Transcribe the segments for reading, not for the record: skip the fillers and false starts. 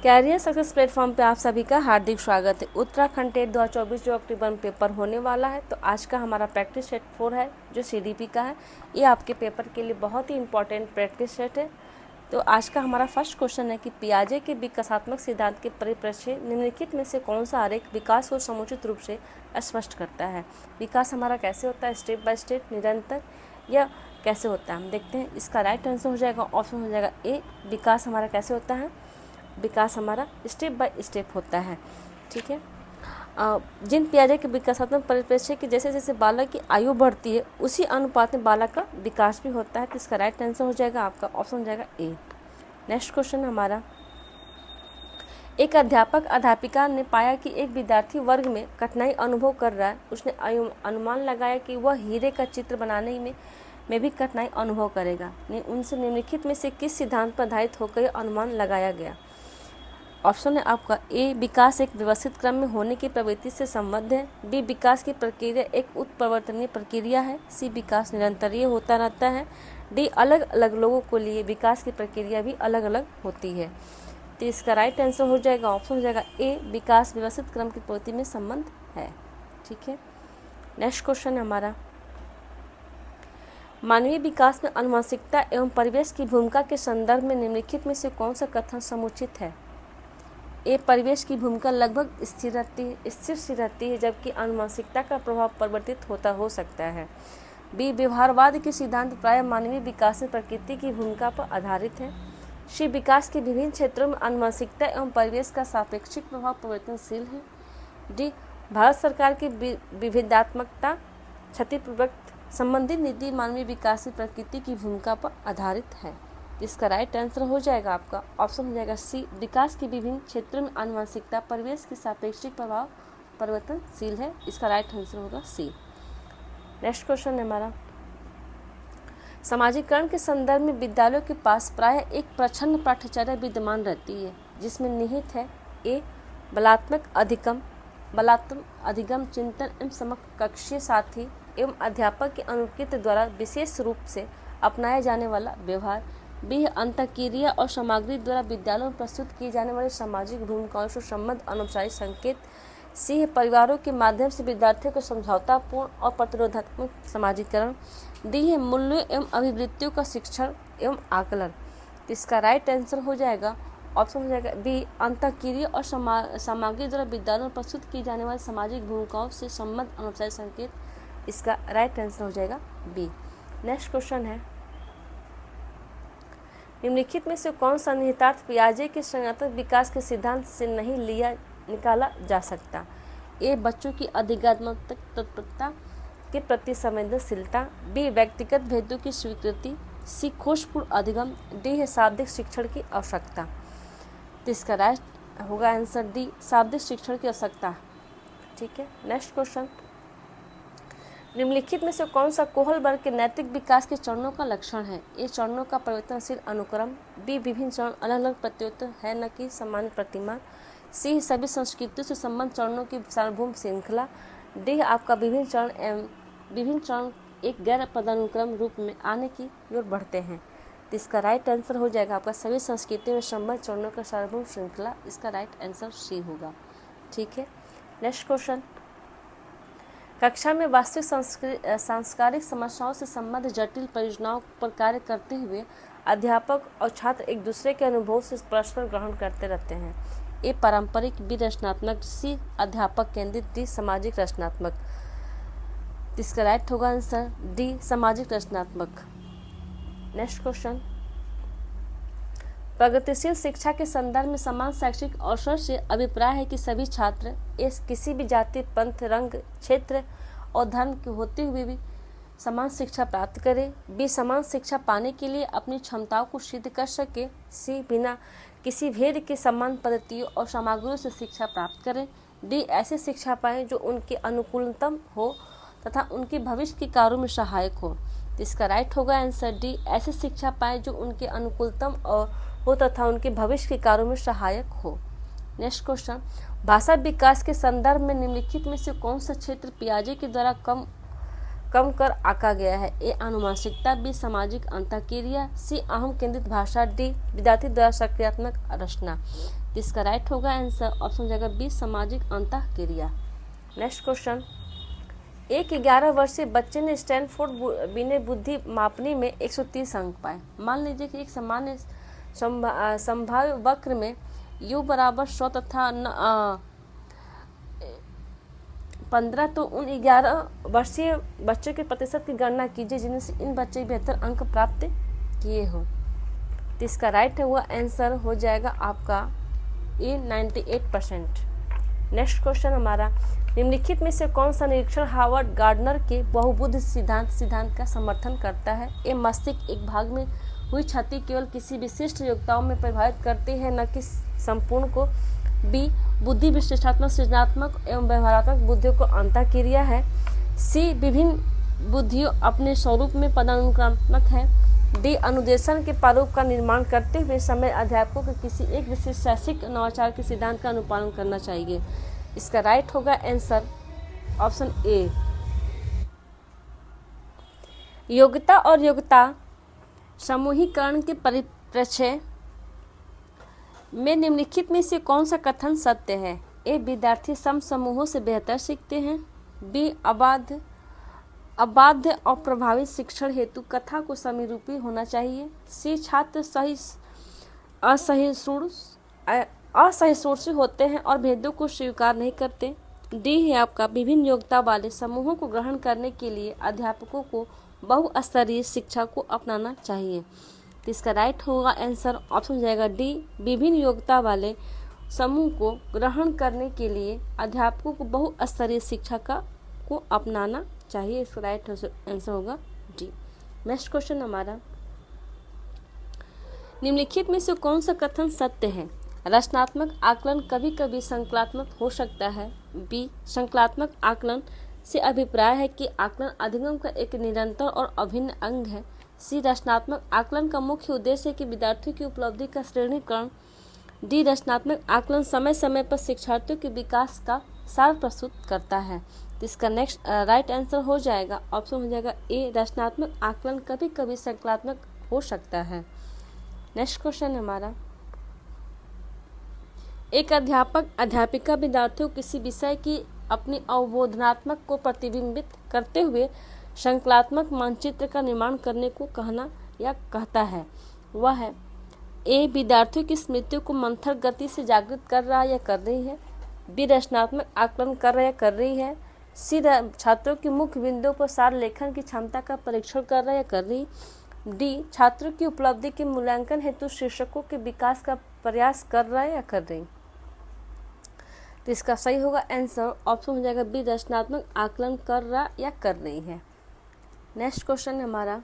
Career success platform पे आप सभी का हार्दिक स्वागत है। उत्तराखंड टेट 2024 जो अक्टूबर में पेपर होने वाला है, तो आज का हमारा प्रैक्टिस सेट 4 है जो सीडीपी का है। ये आपके पेपर के लिए बहुत ही इंपॉर्टेंट प्रैक्टिस सेट है। तो आज का हमारा फर्स्ट क्वेश्चन है कि पियाजे के विकासात्मक सिद्धांत के परिप्रेक्ष्य निम्नलिखित में से कौन सा आरेख विकास को समुचित रूप से स्पष्ट करता है। विकास हमारा कैसे होता है, स्टेप बाय स्टेप, निरंतर, या कैसे होता है, हम देखते हैं। इसका राइट आंसर हो जाएगा ऑप्शन हो जाएगा ए। विकास हमारा कैसे होता है, विकास हमारा स्टेप बाय स्टेप होता है। ठीक है। जिन पियाजे के विकासात्मक परिप्रेक्ष्य कि जैसे जैसे बालक की आयु बढ़ती है उसी अनुपात में बालक का विकास भी होता है। तो इसका राइट आंसर हो जाएगा आपका ऑप्शन हो जाएगा ए। नेक्स्ट क्वेश्चन हमारा, एक अध्यापक अध्यापिका ने पाया कि एक विद्यार्थी वर्ग में कठिनाई अनुभव कर रहा है। उसने अनुमान लगाया कि वह हीरे का चित्र बनाने में भी कठिनाई अनुभव करेगा। उनसे निम्नलिखित में से किस सिद्धांत पर आधारित होकर अनुमान लगाया गया। ऑप्शन है आपका ए, विकास एक व्यवस्थित क्रम में होने की प्रवृत्ति से संबद्ध है। बी, विकास की प्रक्रिया एक उत्परिवर्तनीय प्रक्रिया है। सी, विकास निरंतरीय होता रहता है। डी, अलग अलग लोगों के लिए विकास की प्रक्रिया भी अलग अलग होती है। तो इसका राइट आंसर हो जाएगा ऑप्शन हो जाएगा ए, विकास व्यवस्थित क्रम की प्रवृत्ति में संबंध है। ठीक है। नेक्स्ट क्वेश्चन है हमारा, मानवीय विकास में आनुवंशिकता एवं परिवेश की भूमिका के संदर्भ में निम्नलिखित में से कौन सा कथन समुचित है। ए, परिवेश की भूमिका लगभग स्थिर रहती है जबकि आनुवंशिकता का प्रभाव परिवर्तित होता हो सकता है। बी, व्यवहारवाद के सिद्धांत प्रायः मानवीय विकास में प्रकृति की भूमिका पर आधारित है। सी, विकास के विभिन्न क्षेत्रों में आनुवंशिकता एवं परिवेश का सापेक्षिक प्रभाव परिवर्तनशील है। डी, भारत सरकार की विविधात्मकता क्षतिपूर्वक संबंधित नीति मानवीय विकास में प्रकृति की भूमिका पर आधारित है। इसका राइट आंसर हो जाएगा आपका ऑप्शन हो जाएगा सी, विकास के विभिन्न क्षेत्रों में आनुवंशिकता परिवेश की सापेक्षिक प्रभाव परिवर्तनशील है। इसका राइट आंसर होगा सी। नेक्स्ट क्वेश्चन है हमारा, समाजीकरण के संदर्भ में विद्यालयों के पास प्रायः एक प्रच्छन्न पाठ्यचर्या विद्यमान रहती है जिसमें निहित है ए, बलात्मक अधिगम चिंतन एवं समकक्षीय साथी एवं अध्यापक के अनुकृत द्वारा विशेष रूप से अपनाया जाने वाला व्यवहार। बी, अंतःक्रिया और सामग्री द्वारा विद्यालयों में प्रस्तुत की जाने वाली सामाजिक भूमिकाओं से संबद्ध अनौपचारिक संकेत। सी, परिवारों के माध्यम से विद्यार्थियों को समझौतापूर्ण और प्रतिरोधात्मक समाजीकरण। डी है, मूल्यों एवं अभिवृत्तियों का शिक्षण एवं आकलन। इसका राइट आंसर हो जाएगा ऑप्शन हो जाएगा बी, अंतःक्रिया और सामग्री द्वारा विद्यालयों में प्रस्तुत की जाने वाली सामाजिक भूमिकाओं से संबद्ध अनौपचारिक संकेत। इसका राइट आंसर हो जाएगा बी। नेक्स्ट क्वेश्चन है, निम्नलिखित में से कौन सा निहितार्थ पियाजे के संज्ञानात्मक विकास के सिद्धांत से नहीं निकाला जा सकता। ए, बच्चों की अधिगमात्मक तत्परता के प्रति संवेदनशीलता। बी, व्यक्तिगत भेदों की स्वीकृति। सी, खोजपूर्ण अधिगम। डी है, शाब्दिक शिक्षण की आवश्यकता। तो इसका राइट होगा आंसर डी, शाब्दिक शिक्षण की आवश्यकता। ठीक है। नेक्स्ट क्वेश्चन, निम्नलिखित में से कौन सा कोहलबर्ग के नैतिक विकास के चरणों का लक्षण है। ए, चरणों का परिवर्तनशील अनुक्रम। बी, विभिन्न चरण अलग अलग प्रत्युत्तर है न कि सामान्य प्रतिमान। सी, सभी संस्कृतियों से संबंध चरणों की सार्वभौम श्रृंखला। डी, आपका विभिन्न चरण एक गैर पदानुक्रम रूप में आने की ओर बढ़ते हैं। तो इसका राइट आंसर हो जाएगा आपका सभी संस्कृतियों में संबंध चरणों का सार्वभौम श्रृंखला। इसका राइट आंसर सी होगा। ठीक है। नेक्स्ट क्वेश्चन, कक्षा में वास्तविक सांस्कारिक समस्याओं से संबद्ध जटिल परियोजनाओं पर कार्य करते हुए अध्यापक और छात्र एक दूसरे के अनुभव से परस्पर ग्रहण करते रहते हैं। ए, पारंपरिक। बी, रचनात्मक। सी, अध्यापक केंद्रित। डी, सामाजिक रचनात्मक। इसका राइट होगा आंसर डी, सामाजिक रचनात्मक। नेक्स्ट क्वेश्चन, प्रगतिशील शिक्षा के संदर्भ में समान शैक्षिक अवसर से अभिप्राय है कि सभी छात्र किसी भी जाति, पंथ, रंग, क्षेत्र और धर्म के होते हुए भी समान शिक्षा प्राप्त करें। बी, समान शिक्षा पाने के लिए अपनी क्षमताओं को सिद्ध कर सके। सी, बिना किसी भेद के समान पद्धतियों और सामग्रियों से शिक्षा प्राप्त करें। डी, ऐसी शिक्षा पाएं जो उनके अनुकूलतम हो तथा उनके भविष्य के कार्यों में सहायक हो। इसका राइट होगा आंसर डी, ऐसी शिक्षा पाएं जो उनके अनुकूलतम हो तथा उनके भविष्य के कार्यों में सहायक हो। नेक्स्ट क्वेश्चन, भाषा विकास के संदर्भ में निम्नलिखित में से कौन सा क्षेत्र पियाजे के द्वारा कम कर आंका गया है। ए, आनुवंशिकता। बी, सामाजिक अंतःक्रिया। सी, अहम केंद्रित भाषा। डी, विद्यार्थी द्वारा सक्रियात्मक रचना। तो इसका राइट होगा आंसर ऑप्शन हो जाएगा बी, सामाजिक अंतःक्रिया। नेक्स्ट क्वेश्चन, एक 11 वर्षीय बच्चे ने स्टैनफोर्ड बिना बुद्धि मापनी में 130 अंक पाए। मान लीजिए कि एक सामान्य संभाव्य वक्र में u बराबर 100 तथा 15, तो उन 11 वर्षीय बच्चों के प्रतिशत की गणना कीजिए जिनमें से इन बच्चे बेहतर अंक प्राप्त किए हो। तो इसका राइट हुआ आंसर हो जाएगा आपका ए 98%। नेक्स्ट क्वेश्चन हमारा, निम्नलिखित में से कौन सा निरीक्षण हार्वर्ड गार्डनर के बहुबुद्ध सिद्धांत का समर्थन करता है? ए, मस्तिष्क एक भाग में हुई क्षति केवल किसी विशिष्ट योग्यताओं में प्रभावित करती है, न कि संपूर्ण को। बी, बुद्धि विश्लेषणात्मक, सृजनात्मक एवं व्यवहारात्मक बुद्धियों को अंतःक्रिया है। सी, विभिन्न बुद्धियों अपने स्वरूप में पदानुक्रमात्मक है। डी, अनुदेशन के प्रारूप का निर्माण करते हुए समय अध्यापकों को किसी एक विशिष्ट शैक्षिक नवाचार के सिद्धांत का अनुपालन करना चाहिए। इसका राइट होगा आंसर ऑप्शन ए। योग्यता और योग्यता समूहीकरण के परिप्रेक्ष्य में निम्नलिखित में से कौन सा कथन सत्य है? ए, विद्यार्थी सम समूहों से बेहतर सीखते हैं। बी, अबाध्य और प्रभावी शिक्षण हेतु कथा को समरूपी होना चाहिए। सी, छात्र असहिष्णु होते हैं और भेदों को स्वीकार नहीं करते। डी है आपका, विभिन्न योग्यता वाले समूहों को ग्रहण करने के लिए अध्यापकों को बहुस्तरीय शिक्षा को अपनाना चाहिए। तो इसका राइट होगा आंसर ऑप्शन हो जाएगा डी, विभिन्न योग्यता वाले समूह को ग्रहण करने के लिए अध्यापकों को बहुस्तरीय शिक्षा को अपनाना चाहिए। इसका राइट आंसर होगा डी। नेक्स्ट क्वेश्चन हमारा, निम्नलिखित में से कौन सा कथन सत्य है? रचनात्मक आकलन कभी कभी संकलात्मक हो सकता है। बी, संकलात्मक आकलन से अभिप्राय है कि आकलन अधिगम का एक निरंतर और अभिन्न अंग है। सी, रचनात्मक आकलन का मुख्य उद्देश्य है कि विद्यार्थियों की उपलब्धि का श्रेणीकरण। डी, रचनात्मक आकलन समय समय पर शिक्षार्थियों के विकास का सार प्रस्तुत करता है। तो इसका नेक्स्ट राइट आंसर हो जाएगा ऑप्शन हो जाएगा ए, रचनात्मक आकलन कभी कभी संकलात्मक हो सकता है। नेक्स्ट क्वेश्चन हमारा, एक अध्यापक अध्यापिका विद्यार्थियों किसी विषय की अपनी अवबोधनात्मक को प्रतिबिंबित करते हुए संकलात्मक मानचित्र का निर्माण करने को कहना या कहता है। वह है ए, विद्यार्थियों की स्मृतियों को मंथर गति से जागृत कर रहा या कर रही है। बी, रचनात्मक आकलन कर रहा या कर रही है। सी, छात्रों की मुख्य बिंदुओं पर सार लेखन की क्षमता का परीक्षण कर रहा या कर रही। डी, छात्रों की उपलब्धि के मूल्यांकन हेतु शिक्षकों के विकास का प्रयास कर रहा है या कर रही। तो इसका सही होगा आंसर ऑप्शन हो जाएगा बी, रचनात्मक आकलन कर रहा या कर रही है। नेक्स्ट क्वेश्चन हमारा,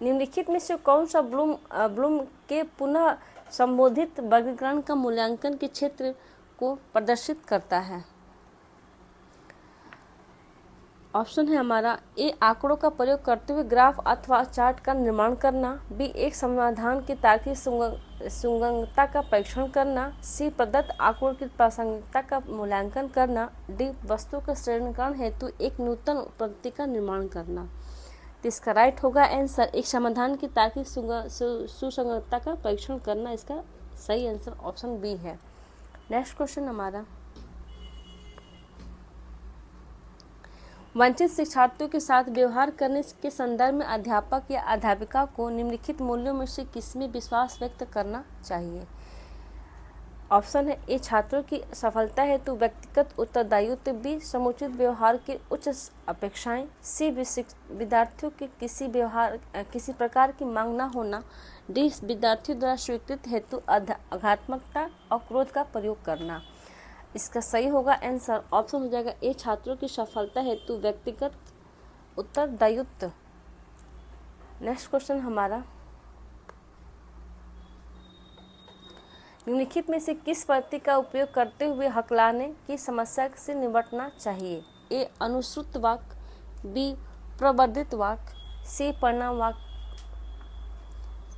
निम्नलिखित में से कौन सा ब्लूम के पुनः संबोधित वर्गीकरण का मूल्यांकन के क्षेत्र को प्रदर्शित करता है? ऑप्शन है हमारा ए, आंकड़ों का प्रयोग करते हुए ग्राफ अथवा चार्ट का निर्माण करना। बी, एक समाधान की तार्किक सुगमता का परीक्षण करना। सी, प्रदत्त आंकड़ों की प्रासंगिकता का मूल्यांकन करना। डी, वस्तु के श्रेणीकरण हेतु एक नूतन पद्धति का निर्माण करना। तो इसका राइट होगा आंसर एक समाधान की तार्किक सुसंगतता का परीक्षण करना। इसका सही आंसर ऑप्शन बी है। नेक्स्ट क्वेश्चन हमारा, वंचित शिक्षार्थियों के साथ व्यवहार करने के संदर्भ में अध्यापक या अध्यापिका को निम्नलिखित मूल्यों में से किसमें विश्वास व्यक्त करना चाहिए? ऑप्शन है ए, छात्रों की सफलता हेतु व्यक्तिगत उत्तरदायित्व। बी, समुचित व्यवहार की उच्च अपेक्षाएं। सी, विद्यार्थियों के किसी प्रकार की मांग न होना। डी, विद्यार्थियों द्वारा स्वीकृत हेतु आघात्मकता और क्रोध का प्रयोग करना। इसका सही होगा आंसर ऑप्शन हो जाएगा ए, छात्रों की सफलता हेतु व्यक्तिगत उत्तरदायित्व। नेक्स्ट क्वेश्चन हमारा, निम्नलिखित में से किस पद्धति का उपयोग करते हुए हकलाने की समस्या से निपटना चाहिए? ए, अनुश्रुत वाक्य। बी, प्रवर्धित वाक्य। सी, परिणाम वाक्य।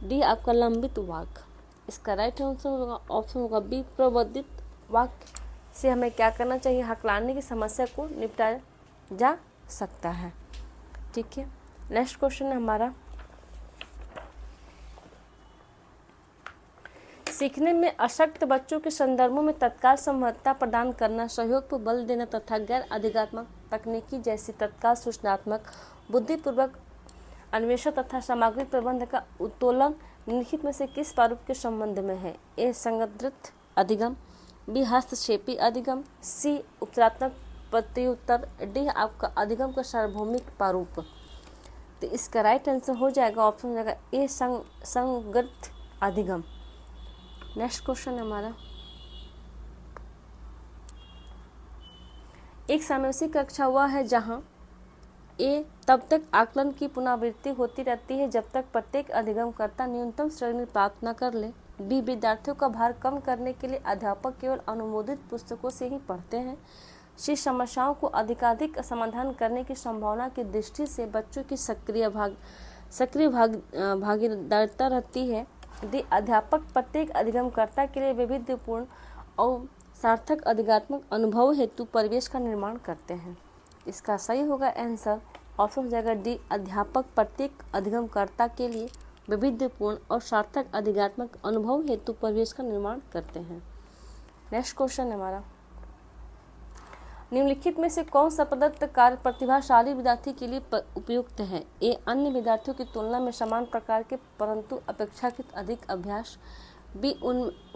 डी, आपका लंबित वाक्य। इसका राइट आंसर होगा ऑप्शन होगा बी, प्रवर्धित वाक्य से हमें क्या करना चाहिए? हकलाने की समस्या को निपटाया जा सकता है। ठीक है। नेक्स्ट क्वेश्चन है हमारा, सीखने में अशक्त बच्चों के संदर्भों में तत्काल संबद्धता प्रदान करना, सहयोग पर बल देना तथा गैर अधिकात्मक तकनीकी जैसी तत्काल सूचनात्मक बुद्धिपूर्वक अन्वेषण तथा सामग्री प्रबंध का उत्तोलन निम्नलिखित में से किस प्रारूप के संबंध में है? ए संगद्रित अधिगम, बी हस्तक्षेपी अधिगम, सी उपचारात्मक प्रत्युत्तर, डी आपका अधिगम का सार्वभौमिक प्रारूप। तो इसका राइट आंसर हो जाएगा, ऑप्शन हो जाएगा ए संगत अधिगम। नेक्स्ट क्वेश्चन हमारा, एक समवयसी कक्षा वह है जहां ए तब तक आकलन की पुनरावृत्ति होती रहती है जब तक प्रत्येक अधिगमकर्ता न्यूनतम श्रेणी प्राप्त न कर ले। बी विद्यार्थियों का भार कम करने के लिए अध्यापक केवल अनुमोदित पुस्तकों से ही पढ़ते हैं। सी समस्याओं को अधिकाधिक समाधान करने की संभावना की दृष्टि से बच्चों की सक्रिय भागीदारिता रहती है। डी अध्यापक प्रत्येक अधिगमकर्ता के लिए वैविध्यपूर्ण और सार्थक अधिगात्मक अनुभव हेतु परिवेश का निर्माण करते हैं। इसका सही होगा आंसर, ऑप्शन हो जाएगा डी अध्यापक प्रत्येक अधिगमकर्ता के लिए वैविध्यपूर्ण और सार्थक अधिगात्मक अनुभव हेतु परिवेश का निर्माण करते हैं। नेक्स्ट क्वेश्चन हमारा, निम्नलिखित में से कौन सा प्रदत्त कार्य प्रतिभाशाली विद्यार्थी के लिए उपयुक्त है? ए अन्य विद्यार्थियों की तुलना में समान प्रकार के परंतु अपेक्षाकृत अधिक अभ्यास, बी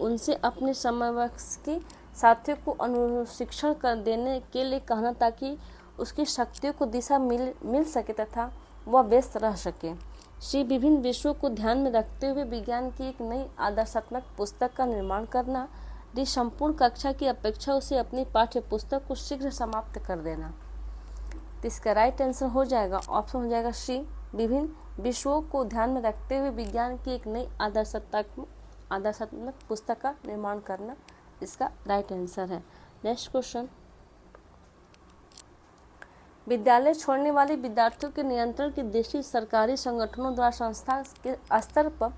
उनसे अपने समवयस्क साथियों को अनुशिक्षण कर देने के लिए कहना ताकि उसकी शक्तियों को दिशा मिल सके तथा वह व्यस्त रह सके, सी विभिन्न विषयों को ध्यान में रखते हुए विज्ञान की एक नई आदर्शात्मक पुस्तक का निर्माण करना, डी संपूर्ण कक्षा की अपेक्षा उसे अपनी पाठ्य पुस्तक को शीघ्र समाप्त कर देना। तो इसका राइट आंसर हो जाएगा, ऑप्शन हो जाएगा सी विभिन्न विषयों को ध्यान में रखते हुए विज्ञान की एक नई आदर्शात्मक पुस्तक का निर्माण करना, इसका राइट आंसर है। नेक्स्ट क्वेश्चन, विद्यालय छोड़ने वाले विद्यार्थियों के नियंत्रण की दृष्टि सरकारी संगठनों द्वारा संस्था के स्तर पर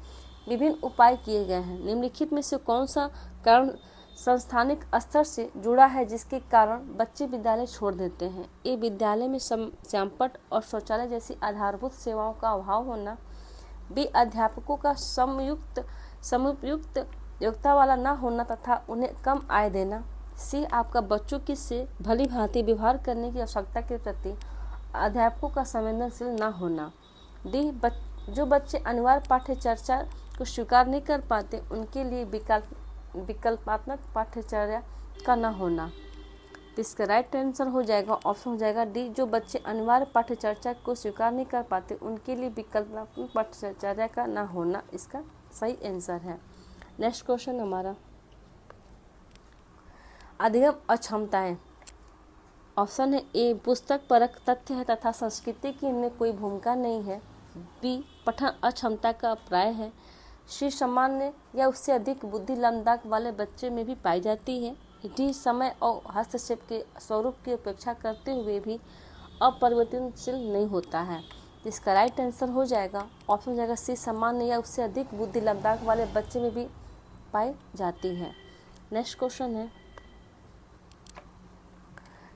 विभिन्न उपाय किए गए हैं। निम्नलिखित में से कौन सा कारण संस्थानिक स्तर से जुड़ा है जिसके कारण बच्चे विद्यालय छोड़ देते हैं? ए विद्यालय में श्यामपट्ट और शौचालय जैसी आधारभूत सेवाओं का अभाव होना, बी अध्यापकों का समुपयुक्त योग्यता वाला न होना तथा उन्हें कम आय देना, सी आपका बच्चों की से भली भांति व्यवहार करने की आवश्यकता के प्रति अध्यापकों का संवेदनशील न होना, डी जो बच्चे अनिवार्य पाठ्य चर्चा को स्वीकार नहीं कर पाते उनके लिए विकल्पात्मक पाठ्यचर्या का न होना। तो इसका राइट आंसर हो जाएगा, ऑप्शन हो जाएगा डी जो बच्चे अनिवार्य पाठ्यचर्या को स्वीकार नहीं कर पाते उनके लिए विकल्पात्मक पाठ्यचर्या का न होना, इसका सही आंसर है। नेक्स्ट क्वेश्चन हमारा, अधिगम अक्षमताएं। ऑप्शन है ए पुस्तक परक तथ्य है तथा संस्कृति की इनमें कोई भूमिका नहीं है, बी पठन अक्षमता का प्राय है, सी सामान्य या उससे अधिक बुद्धि लंबदाग वाले बच्चे में भी पाई जाती है, डी समय और हस्तक्षेप के स्वरूप की अपेक्षा करते हुए भी अपरिवर्तनशील नहीं होता है। इसका राइट आंसर हो जाएगा, ऑप्शन हो जाएगा सी सामान्य या उससे अधिक बुद्धि लंबदाग वाले बच्चे में भी पाई जाती है। नेक्स्ट क्वेश्चन है,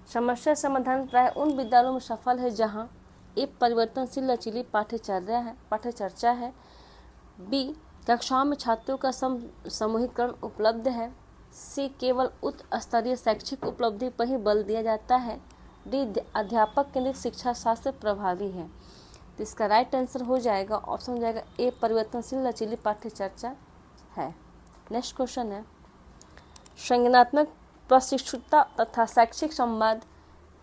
समस्या समाधान प्राय उन विद्यालयों में सफल है जहां एक परिवर्तनशील लचीली पाठ्यचर्या है, बी कक्षाओं में छात्रों का समूहीकरण उपलब्ध है, सी केवल उच्च स्तरीय शैक्षिक उपलब्धि पर ही बल दिया जाता है, डी अध्यापक केंद्रित शिक्षा शास्त्र प्रभावी है। तो इसका राइट आंसर हो जाएगा, ऑप्शन हो जाएगा ए परिवर्तनशील लचीली पाठ्यचर्या है। नेक्स्ट क्वेश्चन है, संज्ञानात्मक प्रशिक्षुता तथा शैक्षिक संवाद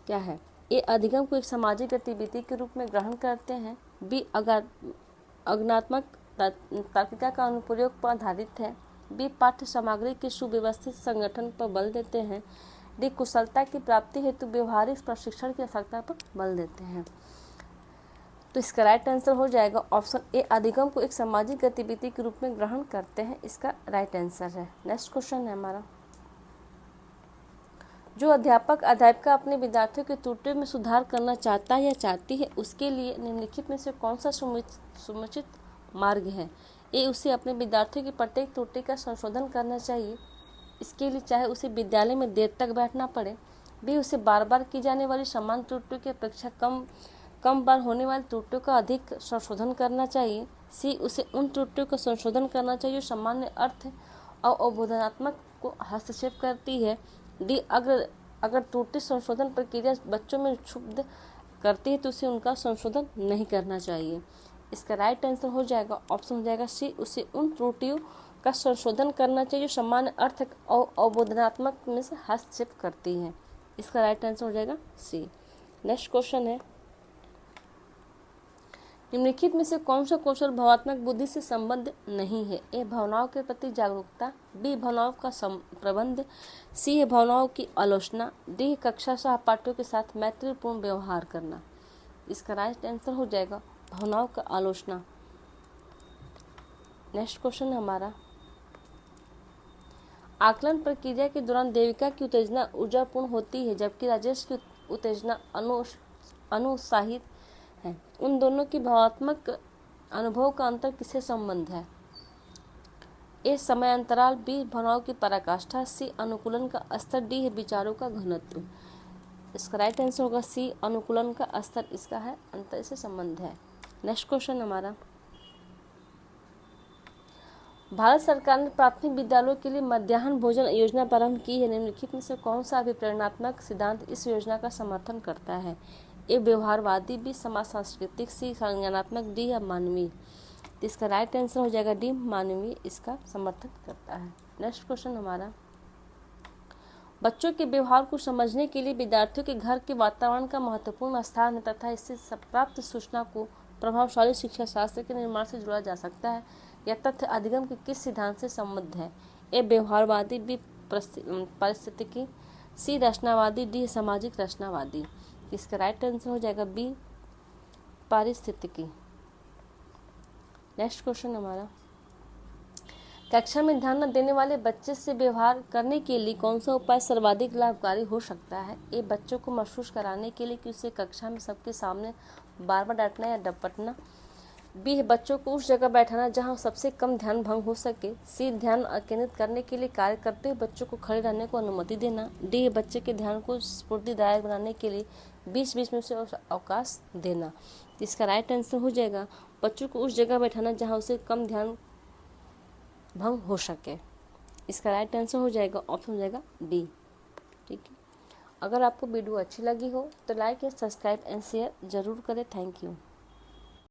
क्या है? ए अधिगम को एक सामाजिक गतिविधि के रूप में ग्रहण करते हैं, बी अज्ञानात्मक तार्किकता का अनुप्रयोग पर आधारित है, बी पाठ्य सामग्री के सुव्यवस्थित संगठन पर बल देते हैं, डी कुशलता की प्राप्ति हेतु व्यवहारिक प्रशिक्षण की आवश्यकता पर बल देते हैं। तो इसका राइट आंसर हो जाएगा, ऑप्शन ए अधिगम को एक सामाजिक गतिविधि के रूप में ग्रहण करते हैं, इसका राइट आंसर है। नेक्स्ट क्वेश्चन है हमारा, जो अध्यापिका अपने विद्यार्थियों की त्रुटियों में सुधार करना चाहता है या चाहती है उसके लिए निम्नलिखित में से कौन सा समुचित मार्ग है? ए उसे अपने विद्यार्थियों की प्रत्येक त्रुटि का संशोधन करना चाहिए, इसके लिए चाहे उसे विद्यालय में देर तक बैठना पड़े, बी उसे बार बार की जाने वाली समान त्रुटियों की अपेक्षा कम बार होने वाली त्रुटियों का अधिक संशोधन करना चाहिए, सी उसे उन त्रुटियों का संशोधन करना चाहिए जो सामान्य अर्थ और अवबोधनात्मक को हस्तक्षेप करती है। डी, अगर त्रुटि संशोधन प्रक्रिया बच्चों में क्षुब्ध करती है तो उसे उनका संशोधन नहीं करना चाहिए। इसका राइट आंसर हो जाएगा ऑप्शन हो जाएगा सी, उसे उन त्रुटियों का संशोधन करना चाहिए जो सामान्य अर्थ और अवबोधनात्मक में से हस्तक्षेप करती है। इसका राइट आंसर हो जाएगा सी। नेक्स्ट क्वेश्चन है, निम्नलिखित में से कौन सा कौशल भावात्मक बुद्धि से संबद्ध नहीं है? ए, भावनाओं के प्रति जागरूकता, बी, भावनाओं का प्रबंध, सी है भावनाओं की आलोचना, डी, कक्षा सहपाठियों के साथ मैत्रीपूर्ण व्यवहार करना। इसका राइट आंसर हो जाएगा भावनाओं का आलोचना। नेक्स्ट क्वेश्चन है हमारा, आकलन प्रक्रिया के दौरान देविका की उत्तेजना ऊर्जापूर्ण होती है जबकि राजेश की उत्तेजना अनुत्साहित है। उन दोनों की भावात्मक अनुभव का अंतर किससे संबंध है? ए, समय अंतराल, बी, भावनाओं की पराकाष्ठा, सी, अनुकूलन का स्तर, डी है विचारों का घनत्व। इसका राइट आंसर होगा सी, अनुकूलन का स्तर इसका है अंतर से संबंध है। नेक्स्ट क्वेश्चन हमारा, भारत सरकार ने प्राथमिक विद्यालयों के लिए मध्याह्न भोजन योजना प्रारंभ की है। निम्नलिखित में से कौन सा अभिप्रेरणात्मक सिद्धांत इस योजना का समर्थन करता है? ए, व्यवहारवादी, बी, समाज सांस्कृतिक, सी, संज्ञानात्मक, डी या मानवीय। इसका राइट आंसर हो जाएगा डी, मानवीय इसका समर्थन करता है। नेक्स्ट क्वेश्चन हमारा, बच्चों के व्यवहार को समझने के लिए विद्यार्थियों के घर के वातावरण का महत्वपूर्ण स्थान है तथा इससे प्राप्त सूचना को प्रभावशाली शिक्षा शास्त्र के निर्माण से जोड़ा जा सकता है। यह तथ्य अधिगम के किस सिद्धांत से संबद्ध है? ए, व्यवहारवादी, बी, पारिस्थितिकी, सी, रचनावादी, डी, सामाजिक रचनावादी। इसका राइट आंसर हो जाएगा बी, पारिस्थितिकी। नेक्स्ट क्वेश्चन हमारा, कक्षा में ध्यान न देने वाले बच्चे से व्यवहार करने के लिए कौन सा उपाय सर्वाधिक लाभकारी हो सकता है? ए, बच्चों को महसूस कराने के लिए कि उसे कक्षा में सबके सामने बार बार डांटना या डपटना, बी है बच्चों को उस जगह बैठाना जहां सबसे कम ध्यान भंग हो सके, सी, ध्यान केंद्रित करने के लिए कार्य करते हुए बच्चों को खड़े रहने को अनुमति देना, डी है बच्चे के ध्यान को स्फूर्तिदायक बनाने के लिए बीच बीच में उसे अवकाश देना। इसका राइट आंसर हो जाएगा बच्चों को उस जगह बैठाना जहां उसे कम ध्यान भंग हो सके। इसका राइट आंसर हो जाएगा ऑप्शन हो जाएगा बी। ठीक है, अगर आपको वीडियो अच्छी लगी हो तो लाइक या सब्सक्राइब एंड शेयर जरूर करें। Thank you.